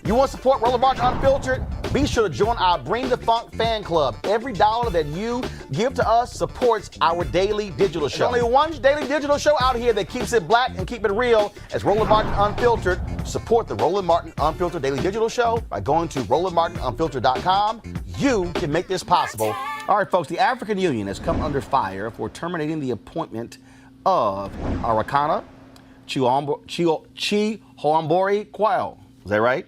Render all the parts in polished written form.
You want to support Roland Martin Unfiltered? Be sure to join our Bring the Funk fan club. Every dollar that you give to us supports our daily digital show. There's only one daily digital show out here that keeps it black and keep it real. As Roland Martin Unfiltered. Support the Roland Martin Unfiltered daily digital show by going to RolandMartinUnfiltered.com. You can make this possible. All right, folks, the African Union has come under fire for terminating the appointment of Arakana Chihombori-Quao. Is that right?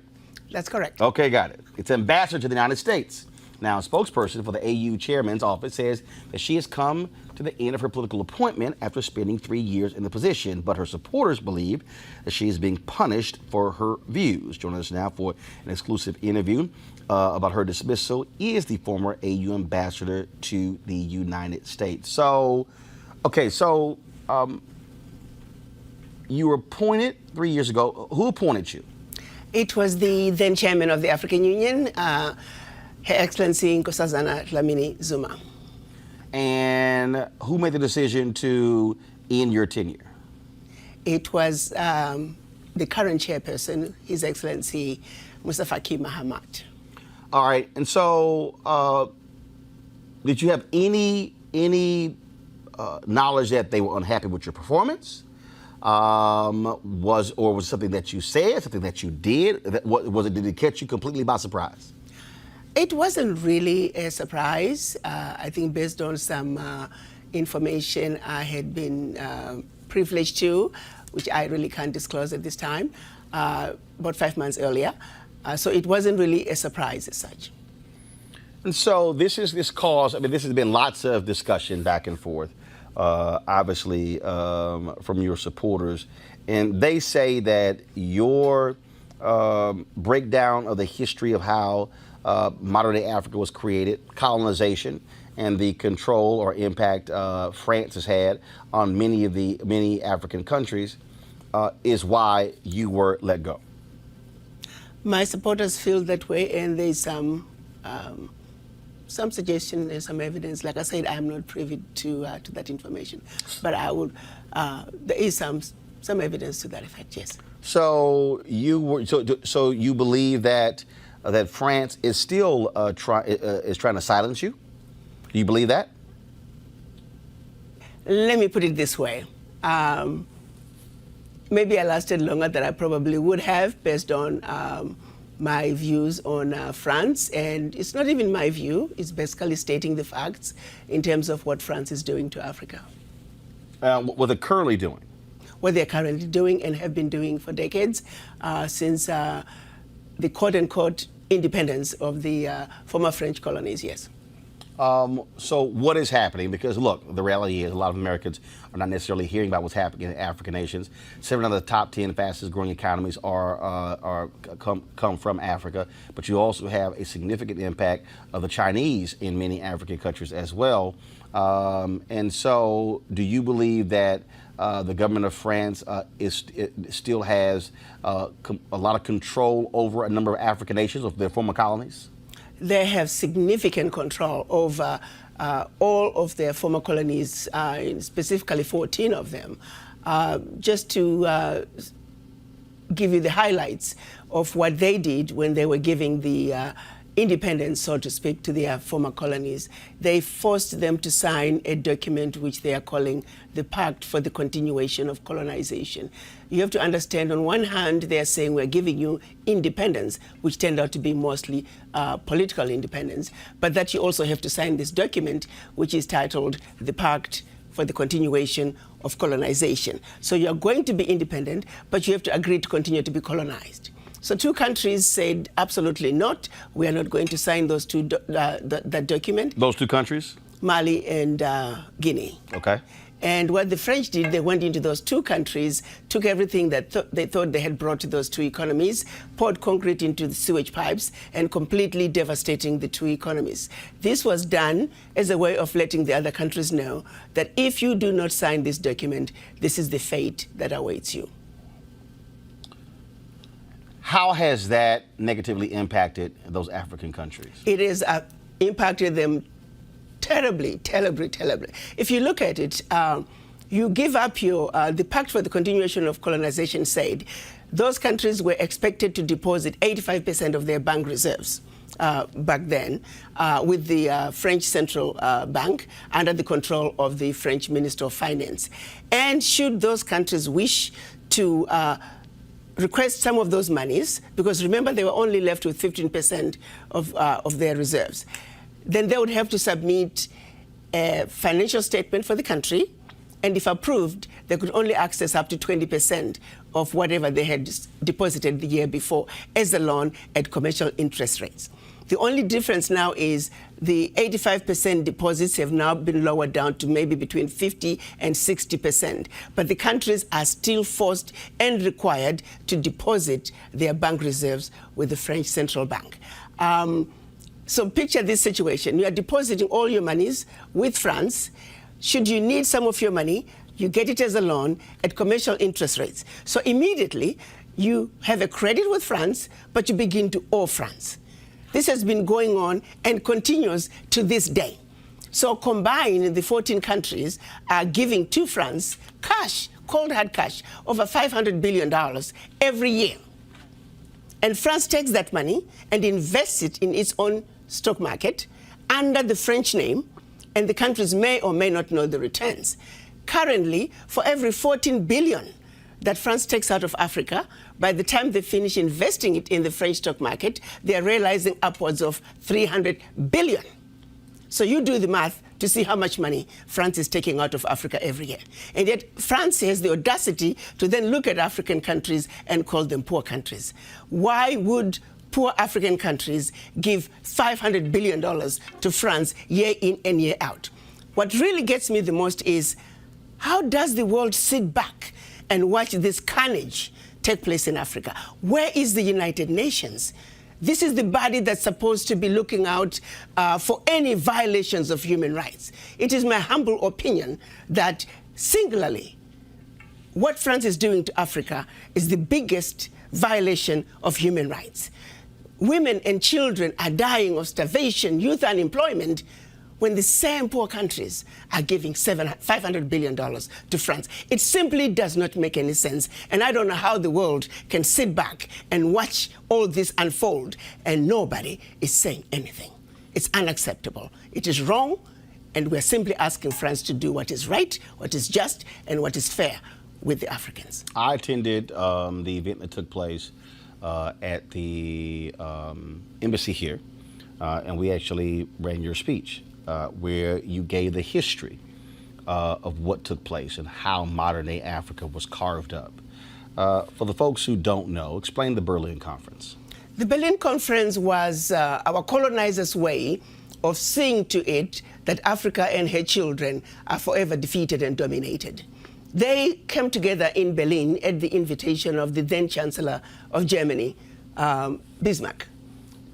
That's correct. Okay, got it. It's ambassador to the United States. Now, a spokesperson for the AU chairman's office says that she has come to the end of her political appointment after spending 3 years in the position, but her supporters believe that she is being punished for her views. Joining us now for an exclusive interview about her dismissal is the former AU ambassador to the United States. So, okay, you were appointed 3 years ago. Who appointed you? It was the then chairman of the African Union, Her Excellency Nkosazana Dlamini Zuma. And who made the decision to end your tenure? It was the current chairperson, His Excellency Mustafa Mahamat. All right, and so did you have any knowledge that they were unhappy with your performance? Was it something that you said, something that you did? Did it catch you completely by surprise? It wasn't really a surprise. I think based on some information I had been privileged to, which I really can't disclose at this time, about 5 months earlier. So it wasn't really a surprise as such. And so this cause, I mean, this has been lots of discussion back and forth, obviously, from your supporters. And they say that your breakdown of the history of how modern-day Africa was created, colonization, and the control or impact France has had on many African countries is why you were let go. My supporters feel that way, and there's some suggestion and some evidence. Like I said, I'm not privy to that information, but I would. There is some evidence to that effect. Yes. So you believe that France is still trying to silence you? Do you believe that? Let me put it this way. Maybe I lasted longer than I probably would have based on my views on France. And it's not even my view. It's basically stating the facts in terms of what France is doing to Africa. What they're currently doing? What they're currently doing and have been doing for decades since the quote-unquote independence of the former French colonies, yes. So what is happening? Because look, the reality is a lot of Americans are not necessarily hearing about what's happening in African nations. 7 of the top 10 fastest growing economies come from Africa, but you also have a significant impact of the Chinese in many African countries as well. And so do you believe that the government of France still has a lot of control over a number of African nations, of their former colonies? They have significant control over all of their former colonies, specifically 14 of them. Just to give you the highlights of what they did when they were giving the independence, so to speak, to their former colonies, they forced them to sign a document which they are calling the Pact for the Continuation of Colonization. You have to understand, on one hand, they are saying we're giving you independence, which turned out to be mostly political independence, but that you also have to sign this document, which is titled the Pact for the Continuation of Colonization. So you're going to be independent, but you have to agree to continue to be colonized. So 2 countries said absolutely not. We are not going to sign those that document. Those 2 countries? Mali and Guinea. Okay. And what the French did, they went into those 2 countries, took everything that they thought they had brought to those 2 economies, poured concrete into the sewage pipes, and completely devastating the 2 economies. This was done as a way of letting the other countries know that if you do not sign this document, this is the fate that awaits you. How has that negatively impacted those African countries? It has impacted them terribly, terribly, terribly. If you look at it, you give up the Pact for the Continuation of Colonization said those countries were expected to deposit 85% of their bank reserves back then with the French Central Bank under the control of the French Minister of Finance. And should those countries wish to request some of those monies, because remember they were only left with 15% of their reserves, then they would have to submit a financial statement for the country, and if approved, they could only access up to 20% of whatever they had deposited the year before as a loan at commercial interest rates. The only difference now is the 85% deposits have now been lowered down to maybe between 50 and 60%. But the countries are still forced and required to deposit their bank reserves with the French Central Bank. So picture this situation. You are depositing all your monies with France. Should you need some of your money, you get it as a loan at commercial interest rates. So immediately, you have a credit with France, but you begin to owe France. This has been going on and continues to this day. So combined, the 14 countries are giving to France cash, cold hard cash, over $500 billion every year. And France takes that money and invests it in its own stock market under the French name, and the countries may or may not know the returns. Currently, for every 14 billion that France takes out of Africa, by the time they finish investing it in the French stock market, they are realizing upwards of 300 billion. So you do the math to see how much money France is taking out of Africa every year. And yet France has the audacity to then look at African countries and call them poor countries. Why would poor African countries give $500 billion to France year in and year out? What really gets me the most is, how does the world sit back and watch this carnage take place in Africa? Where is the United Nations? This is the body that's supposed to be looking out for any violations of human rights. It is my humble opinion that singularly, what France is doing to Africa is the biggest violation of human rights. Women and children are dying of starvation, youth unemployment, when the same poor countries are giving $500 billion to France. It simply does not make any sense. And I don't know how the world can sit back and watch all this unfold and nobody is saying anything. It's unacceptable. It is wrong, and we're simply asking France to do what is right, what is just, and what is fair with the Africans. I attended the event that took place at the embassy here, and we actually ran your speech. Where you gave the history of what took place and how modern-day Africa was carved up. For the folks who don't know, explain the Berlin Conference. The Berlin Conference was our colonizers' way of seeing to it that Africa and her children are forever defeated and dominated. They came together in Berlin at the invitation of the then Chancellor of Germany, Bismarck,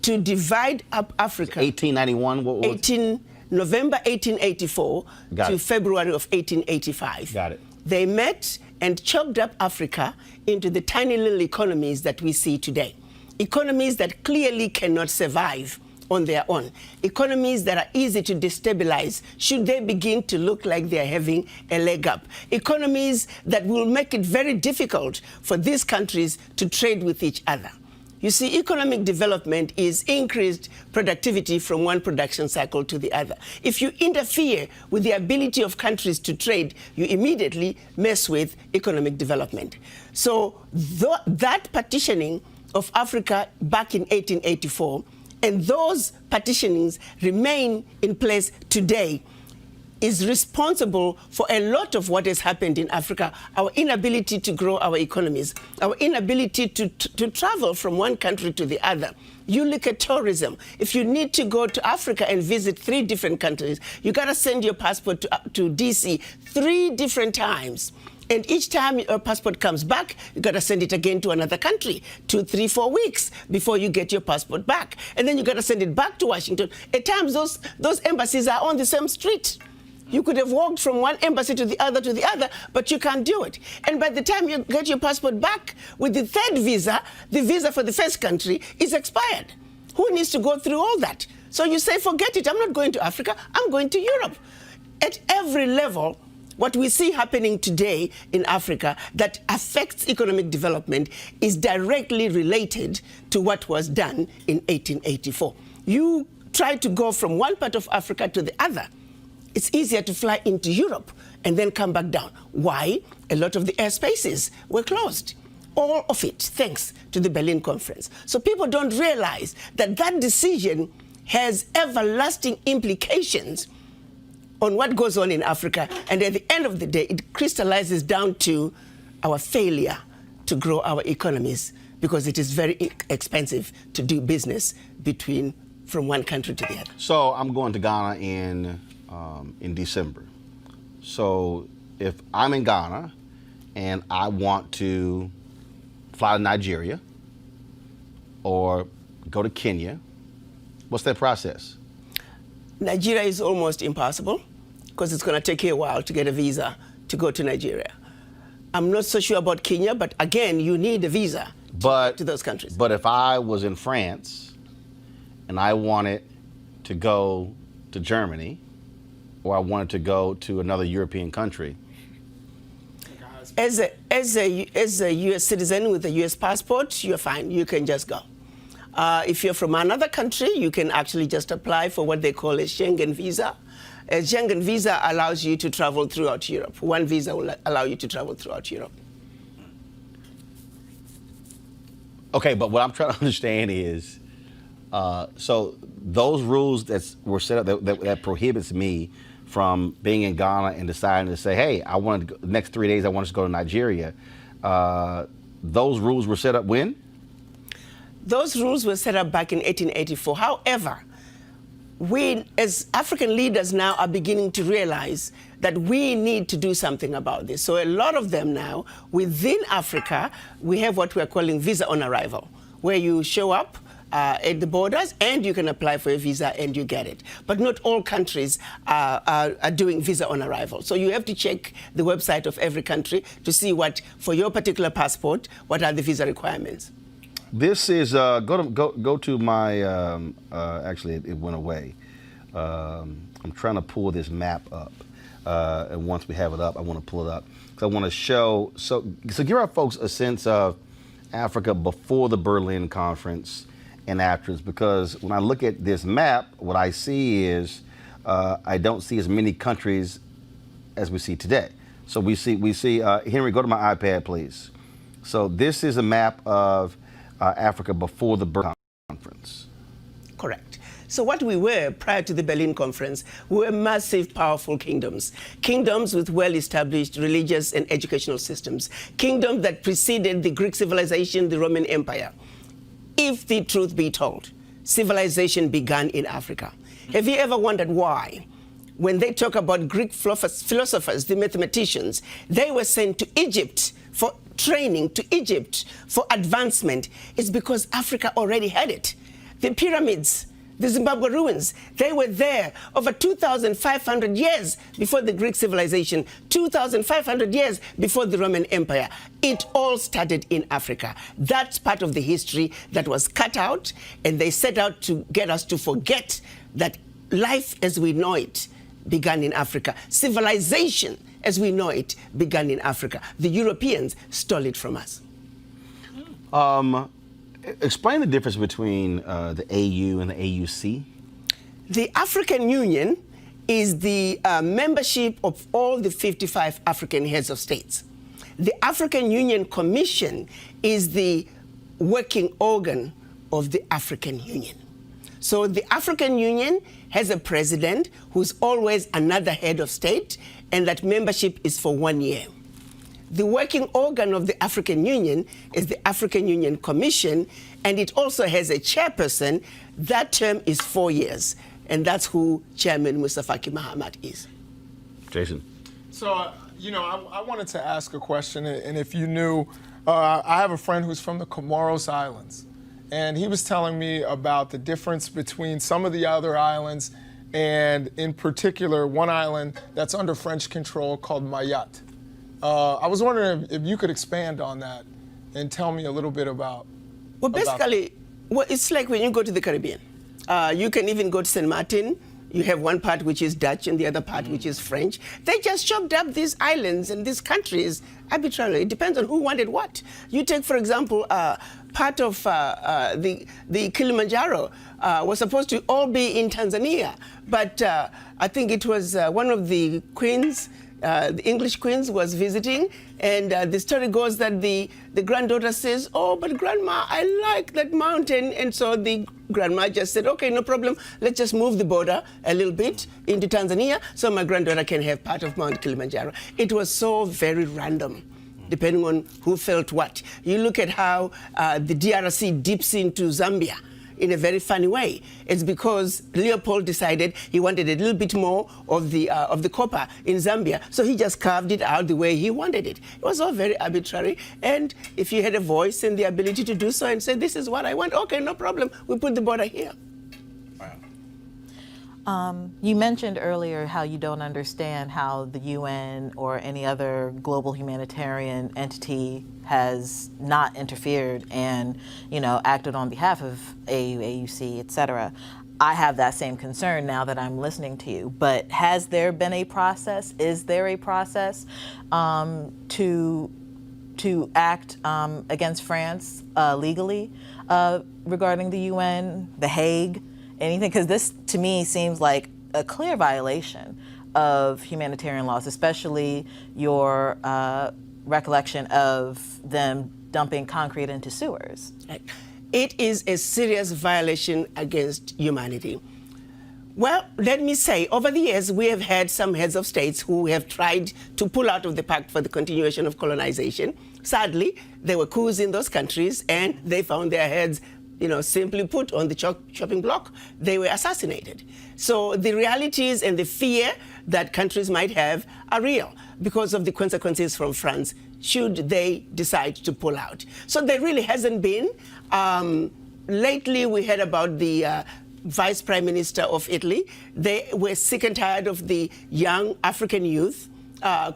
to divide up Africa. 1891? What was November 1884 to February of 1885. Got it. They met and chopped up Africa into the tiny little economies that we see today. Economies that clearly cannot survive on their own. Economies that are easy to destabilize should they begin to look like they are having a leg up. Economies that will make it very difficult for these countries to trade with each other. You see, economic development is increased productivity from one production cycle to the other. If you interfere with the ability of countries to trade, you immediately mess with economic development. So that partitioning of Africa back in 1884, and those partitionings remain in place today, is responsible for a lot of what has happened in Africa. Our inability to grow our economies, our inability to travel from one country to the other. You look at tourism. If you need to go to Africa and visit 3 different countries, you got to send your passport to DC 3 different times. And each time your passport comes back, you got to send it again to another country, 2, 3, 4 weeks before you get your passport back. And then you got to send it back to Washington. At times, those embassies are on the same street. You could have walked from one embassy to the other, but you can't do it. And by the time you get your passport back with the 3rd visa, the visa for the first country is expired. Who needs to go through all that? So you say, forget it, I'm not going to Africa, I'm going to Europe. At every level, What we see happening today in Africa that affects economic development is directly related to what was done in 1884. You try to go from one part of Africa to the other. It's easier to fly into Europe and then come back down. Why? A lot of the airspaces were closed. All of it, thanks to the Berlin Conference. So people don't realize that that decision has everlasting implications on what goes on in Africa, and at the end of the day, it crystallizes down to our failure to grow our economies because it is very expensive to do business from one country to the other. So I'm going to Ghana in December. So if I'm in Ghana and I want to fly to Nigeria or go to Kenya, what's that process? Nigeria is almost impossible because it's going to take you a while to get a visa to go to Nigeria. I'm not so sure about Kenya, but again, you need a visa to those countries. But if I was in France and I wanted to go to Germany or I wanted to go to another European country, as a U.S. citizen with a U.S. passport, you're fine. You can just go. If you're from another country, you can actually just apply for what they call a Schengen visa. A Schengen visa allows you to travel throughout Europe. One visa will allow you to travel throughout Europe. Okay, but what I'm trying to understand is, so those rules that were set up that prohibits me from being in Ghana and deciding to say, hey, I want to go, the next 3 days I want to go to Nigeria. Those rules were set up when? Those rules were set up back in 1884. However, we as African leaders now are beginning to realize that we need to do something about this. So a lot of them now, within Africa, we have what we're calling visa on arrival, where you show up at the borders and you can apply for a visa and you get it. But not all countries are doing visa on arrival. So you have to check the website of every country to see what, for your particular passport, what are the visa requirements. This is, go to my, actually it went away. I'm trying to pull this map up. And once we have it up, I want to pull it up. Because I want to show, so give our folks a sense of Africa before the Berlin Conference and afterwards. Because when I look at this map, what I see is, I don't see as many countries as we see today. So we see, Henry, go to my iPad, please. So this is a map of Africa before the Berlin Conference. Correct. So what we were prior to the Berlin Conference, we were massive, powerful kingdoms. Kingdoms with well-established religious and educational systems. Kingdoms that preceded the Greek civilization, the Roman Empire. If the truth be told, civilization began in Africa. Have you ever wondered why? When they talk about Greek philosophers, the mathematicians, they were sent to Egypt for training, to Egypt for advancement. It's because Africa already had it. The pyramids, the Zimbabwe ruins, they were there over 2,500 years before the Greek civilization, 2,500 years before the Roman Empire. It all started in Africa. That's part of the history that was cut out, and they set out to get us to forget that life as we know it began in Africa. Civilization as we know it began in Africa. The Europeans stole it from us. Explain the difference between the AU and the AUC. The African Union is the membership of all the 55 African heads of states. The African Union Commission is the working organ of the African Union. So the African Union has a president who's always another head of state, and that membership is for 1 year. The working organ of the African Union is the African Union Commission, and it also has a chairperson. That term is 4 years, and that's who Chairman Mustafa Mahamat is. Jason. So, you know, I wanted to ask a question, and if you knew, I have a friend who's from the Comoros Islands, and he was telling me about the difference between some of the other islands, and in particular, one island that's under French control called Mayotte. I was wondering if you could expand on that and tell me a little bit about. Well, basically, it's like when you go to the Caribbean. You can even go to St. Martin. You have one part which is Dutch and the other part which is French. They just chopped up these islands and these countries arbitrarily. It depends on who wanted what. You take, for example, part of the Kilimanjaro was supposed to all be in Tanzania, but I think it was one of the queens, the English queens was visiting, and the story goes that the granddaughter says, "Oh, but grandma, I like that mountain." And so the grandma just said, "Okay, no problem. Let's just move the border a little bit into Tanzania so my granddaughter can have part of Mount Kilimanjaro." It was so very random, depending on who felt what. You look at how the DRC dips into Zambia in a very funny way. It's because Leopold decided he wanted a little bit more of the copper in Zambia, so he just carved it out the way he wanted it. It was all very arbitrary, and if you had a voice and the ability to do so and say, "This is what I want," okay, no problem, we put the border here. You mentioned earlier how you don't understand how the UN or any other global humanitarian entity has not interfered and, acted on behalf of AU, AUC, et cetera. I have that same concern now that I'm listening to you. But has there been a process? Is there a process to act against France legally regarding the UN, The Hague? Anything, because this to me seems like a clear violation of humanitarian laws, especially your recollection of them dumping concrete into sewers. It is a serious violation against humanity. Well, let me say, over the years, we have had some heads of states who have tried to pull out of the Pact for the Continuation of Colonization. Sadly, there were coups in those countries, and they found their heads, simply put, on the chopping block. They were assassinated. So the realities and the fear that countries might have are real because of the consequences from France should they decide to pull out. So there really hasn't been. Lately, we heard about the Vice Prime Minister of Italy. They were sick and tired of the young African youth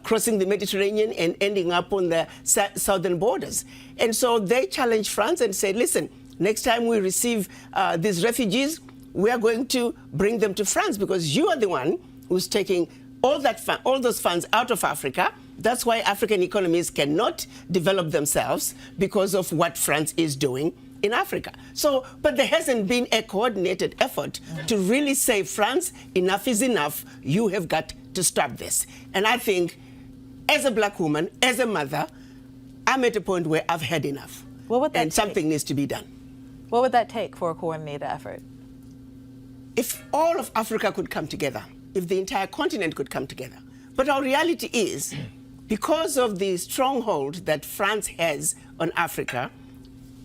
crossing the Mediterranean and ending up on the southern borders. And so they challenged France and said, "Listen, next time we receive these refugees, we are going to bring them to France because you are the one who's taking all those funds out of Africa. That's why African economies cannot develop themselves because of what France is doing in Africa." So, but there hasn't been a coordinated effort to really say, France, enough is enough. You have got to stop this. And I think, as a black woman, as a mother, I'm at a point where I've had enough. What would that take? Something needs to be done. What would that take for a coordinated effort? If all of Africa could come together, if the entire continent could come together. But our reality is, because of the stronghold that France has on Africa,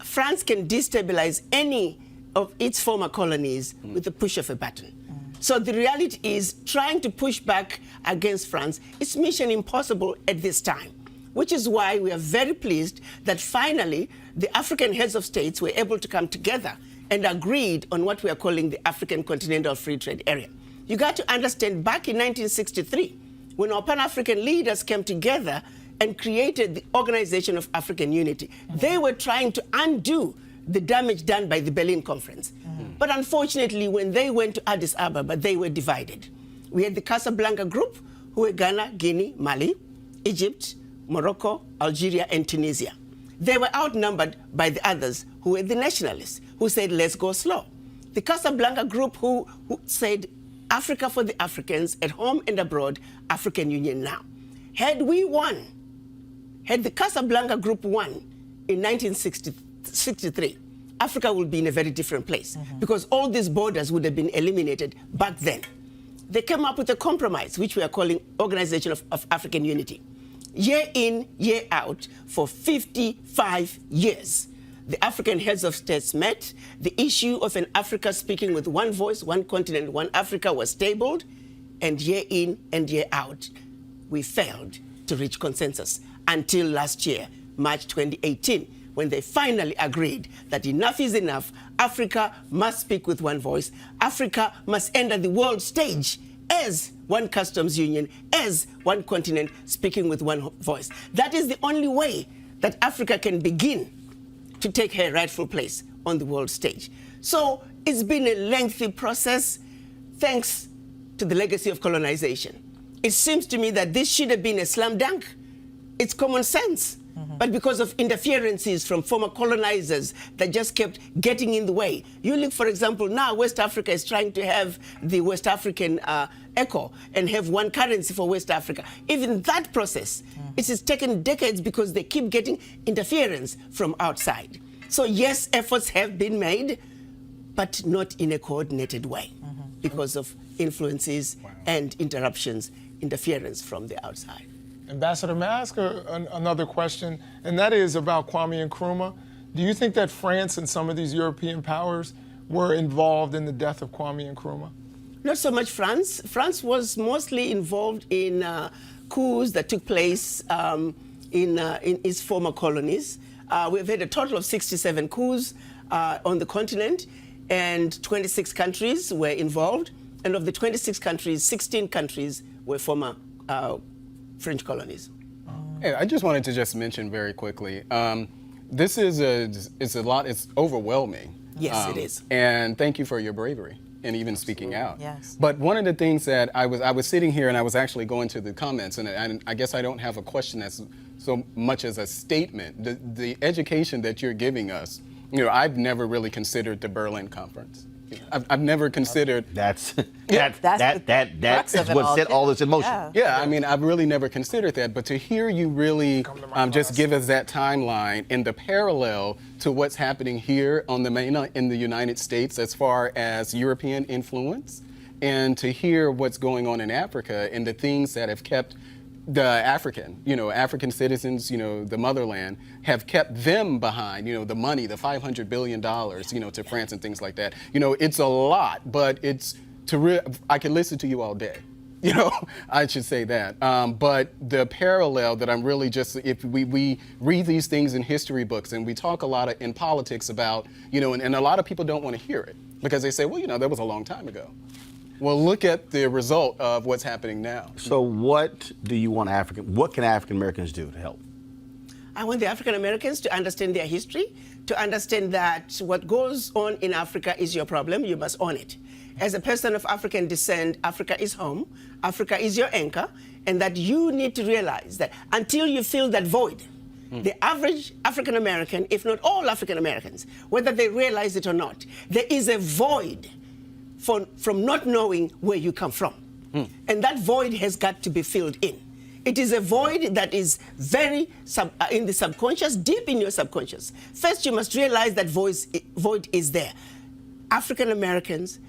France can destabilize any of its former colonies with the push of a button. So the reality is, trying to push back against France is mission impossible at this time, which is why we are very pleased that finally the African heads of states were able to come together and agreed on what we are calling the African Continental Free Trade Area. You got to understand, back in 1963, when our Pan-African leaders came together and created the Organization of African Unity, they were trying to undo the damage done by the Berlin Conference. But unfortunately, when they went to Addis Ababa, they were divided. We had the Casablanca group, who were Ghana, Guinea, Mali, Egypt, Morocco, Algeria, and Tunisia. They were outnumbered by the others, who were the nationalists, who said, "Let's go slow." The Casablanca group, who said, "Africa for the Africans, at home and abroad, African Union now." Had we won, had the Casablanca group won in 1963, Africa would be in a very different place because all these borders would have been eliminated back then. They came up with a compromise, which we are calling Organization of African Unity. Year in, year out, for 55 years, the African heads of states met. The issue of an Africa speaking with one voice, one continent, one Africa was tabled, and year in and year out, we failed to reach consensus until last year, March 2018, when they finally agreed that enough is enough. Africa must speak with one voice. Africa must enter the world stage as one customs union, as one continent, speaking with one voice. That is the only way that Africa can begin to take her rightful place on the world stage. So it's been a lengthy process. Thanks to the legacy of colonization. It seems to me that this should have been a slam dunk. It's common sense. But because of interferences from former colonizers that just kept getting in the way. You look, for example, now West Africa is trying to have the West African echo and have one currency for West Africa. Even that process, it has taken decades because they keep getting interference from outside. So yes, efforts have been made, but not in a coordinated way because of influences and interruptions, interference from the outside. Ambassador, may I ask another question? And that is about Kwame Nkrumah. Do you think that France and some of these European powers were involved in the death of Kwame Nkrumah? Not so much France. France was mostly involved in coups that took place in its former colonies. We've had a total of 67 coups on the continent, and 26 countries were involved. And of the 26 countries, 16 countries were former French colonies. Hey, I just wanted to just mention very quickly, this is it's overwhelming. Yes, it is. And thank you for your bravery and even speaking out. Yes. But one of the things that I was sitting here and I was actually going to the comments, and I guess I don't have a question that's so much as a statement. The education that you're giving us, I've never really considered the Berlin Conference. I've never considered. That's crux of it what all, set too. all this in motion. Yeah, I mean, I've really never considered that. But to hear you really just give us that timeline and the parallel to what's happening here on in the United States as far as European influence, and to hear what's going on in Africa and the things that have kept the African citizens, the motherland, have kept them behind, the money, the $500 billion, to France and things like that. It's a lot, but I can listen to you all day. I should say that. But the parallel that I'm really if we read these things in history books and we talk a lot in politics about, and a lot of people don't want to hear it because they say, well, that was a long time ago. Well, look at the result of what's happening now. So what can African Americans do to help? I want the African Americans to understand their history, to understand that what goes on in Africa is your problem, you must own it. As a person of African descent, Africa is home, Africa is your anchor, and that you need to realize that until you fill that void, the average African American, if not all African Americans, whether they realize it or not, there is a void from not knowing where you come from. And that void has got to be filled in. It is a void that is very in the subconscious, deep in your subconscious. First, you must realize that void is there. African Americans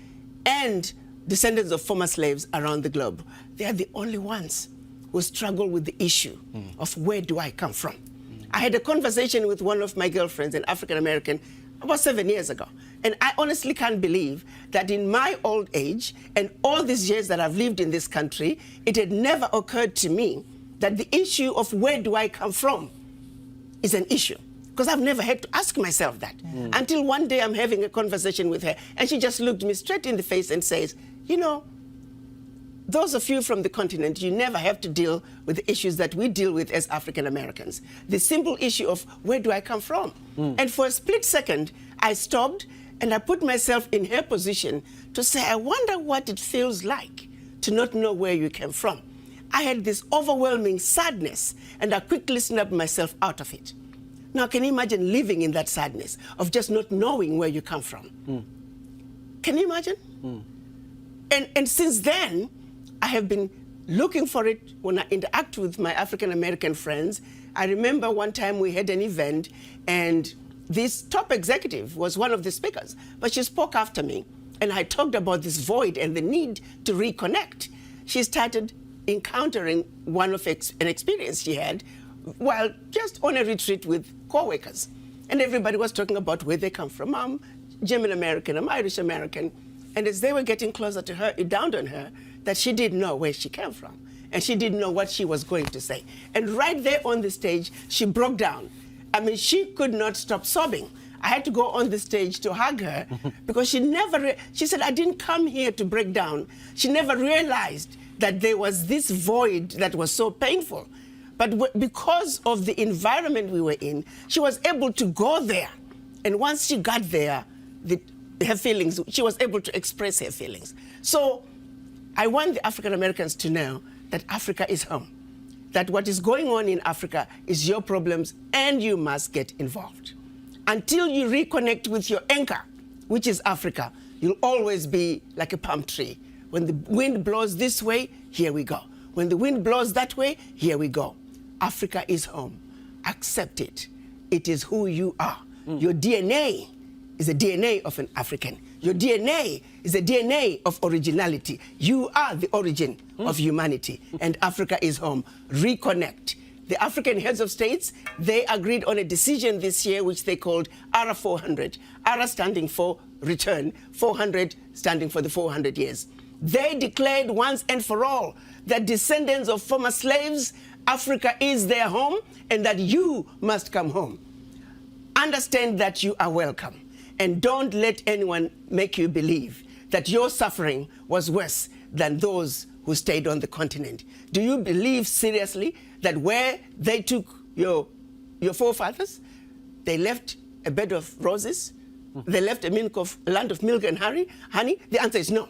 and descendants of former slaves around the globe, they are the only ones who struggle with the issue of where do I come from. I had a conversation with one of my girlfriends, an African American, about 7 years ago. And I honestly can't believe that in my old age and all these years that I've lived in this country, it had never occurred to me that the issue of where do I come from is an issue. Because I've never had to ask myself that. Until one day I'm having a conversation with her and she just looked me straight in the face and says, those of you from the continent, you never have to deal with the issues that we deal with as African Americans. The simple issue of where do I come from? And for a split second, I stopped and I put myself in her position to say, I wonder what it feels like to not know where you came from. I had this overwhelming sadness and I quickly snapped myself out of it. Now, can you imagine living in that sadness of just not knowing where you come from? Can you imagine? And since then, I have been looking for it when I interact with my African American friends. I remember one time we had an event and this top executive was one of the speakers, but she spoke after me and I talked about this void and the need to reconnect. She started encountering an experience she had while just on a retreat with co-workers. And everybody was talking about where they come from. I'm German American, I'm Irish American. And as they were getting closer to her, it dawned on her that she didn't know where she came from. And she didn't know what she was going to say. And right there on the stage, she broke down. I mean, she could not stop sobbing. I had to go on the stage to hug her because she said, I didn't come here to break down. She never realized that there was this void that was so painful. But because of the environment we were in, she was able to go there. And once she got there, her feelings, she was able to express her feelings. So I want the African Americans to know that Africa is home, that what is going on in Africa is your problems and you must get involved. Until you reconnect with your anchor, which is Africa, you'll always be like a palm tree. When the wind blows this way, here we go. When the wind blows that way, here we go. Africa is home. Accept it. It is who you are. Your DNA is the DNA of an African. Your DNA is the DNA of originality. You are the origin of humanity, and Africa is home. Reconnect. The African heads of states, they agreed on a decision this year which they called ARA 400. ARA standing for return, 400 standing for the 400 years. They declared once and for all that descendants of former slaves, Africa is their home and that you must come home. Understand that you are welcome, and don't let anyone make you believe that your suffering was worse than those who stayed on the continent. Do you believe seriously that where they took your forefathers, they left a bed of roses? They left a land of milk and honey? The answer is no.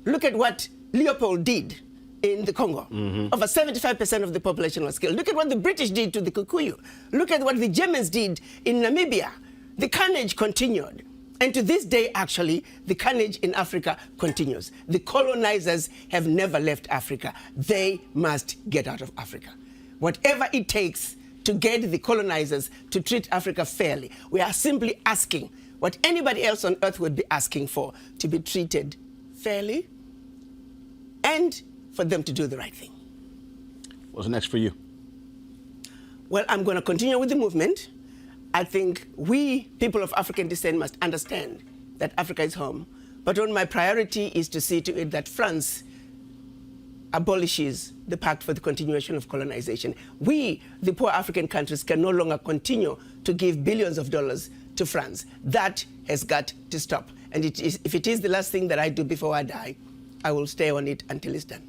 Look at what Leopold did in the Congo. Over 75% of the population was killed. Look at what the British did to the Kikuyu. Look at what the Germans did in Namibia. The carnage continued. And to this day, actually, the carnage in Africa continues. The colonizers have never left Africa. They must get out of Africa. Whatever it takes to get the colonizers to treat Africa fairly, we are simply asking what anybody else on earth would be asking for, to be treated fairly and for them to do the right thing. What's next for you? Well, I'm going to continue with the movement. I think we, people of African descent, must understand that Africa is home. But on my priority is to see to it that France abolishes the Pact for the Continuation of Colonization. We, the poor African countries, can no longer continue to give billions of dollars to France. That has got to stop. And if it is the last thing that I do before I die, I will stay on it until it's done.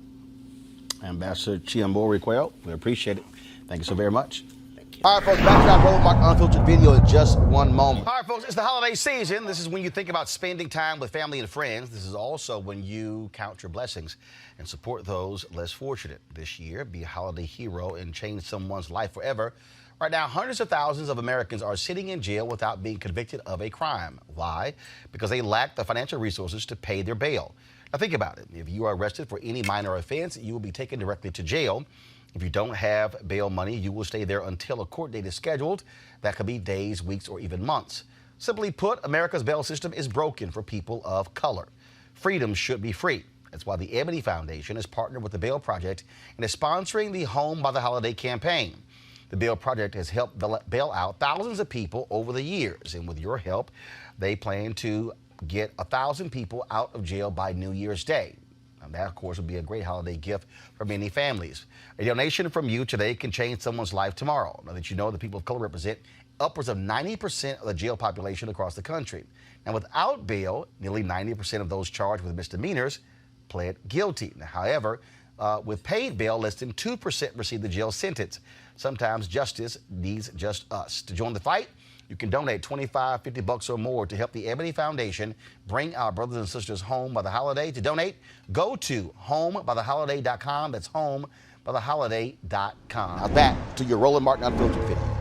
Ambassador Chihombori-Quao, we appreciate it. Thank you so very much. Thank you. All right, folks, back to our Roland Martin Unfiltered video in just one moment. All right, folks, it's the holiday season. This is when you think about spending time with family and friends. This is also when you count your blessings and support those less fortunate. This year, be a holiday hero and change someone's life forever. Right now, hundreds of thousands of Americans are sitting in jail without being convicted of a crime. Why? Because they lack the financial resources to pay their bail. Now think about it. If you are arrested for any minor offense, you will be taken directly to jail. If you don't have bail money, you will stay there until a court date is scheduled. That could be days, weeks, or even months. Simply put, America's bail system is broken for people of color. Freedom should be free. That's why the Ebony Foundation has partnered with the Bail Project and is sponsoring the Home by the Holiday campaign. The Bail Project has helped bail out thousands of people over the years, and with your help, they plan to get 1,000 people out of jail by New Year's Day. And that, of course, would be a great holiday gift for many families. A donation from you today can change someone's life tomorrow. Now that you know the people of color represent upwards of 90% of the jail population across the country. Now, without bail, nearly 90% of those charged with misdemeanors pled guilty. Now, however, with paid bail, less than 2% receive the jail sentence. Sometimes justice needs just us. To join the fight, you can donate $25, $50 or more to help the Ebony Foundation bring our brothers and sisters home by the holiday. To donate, go to homebytheholiday.com. That's homebytheholiday.com. Now back to your Roland Martin Unfiltered video.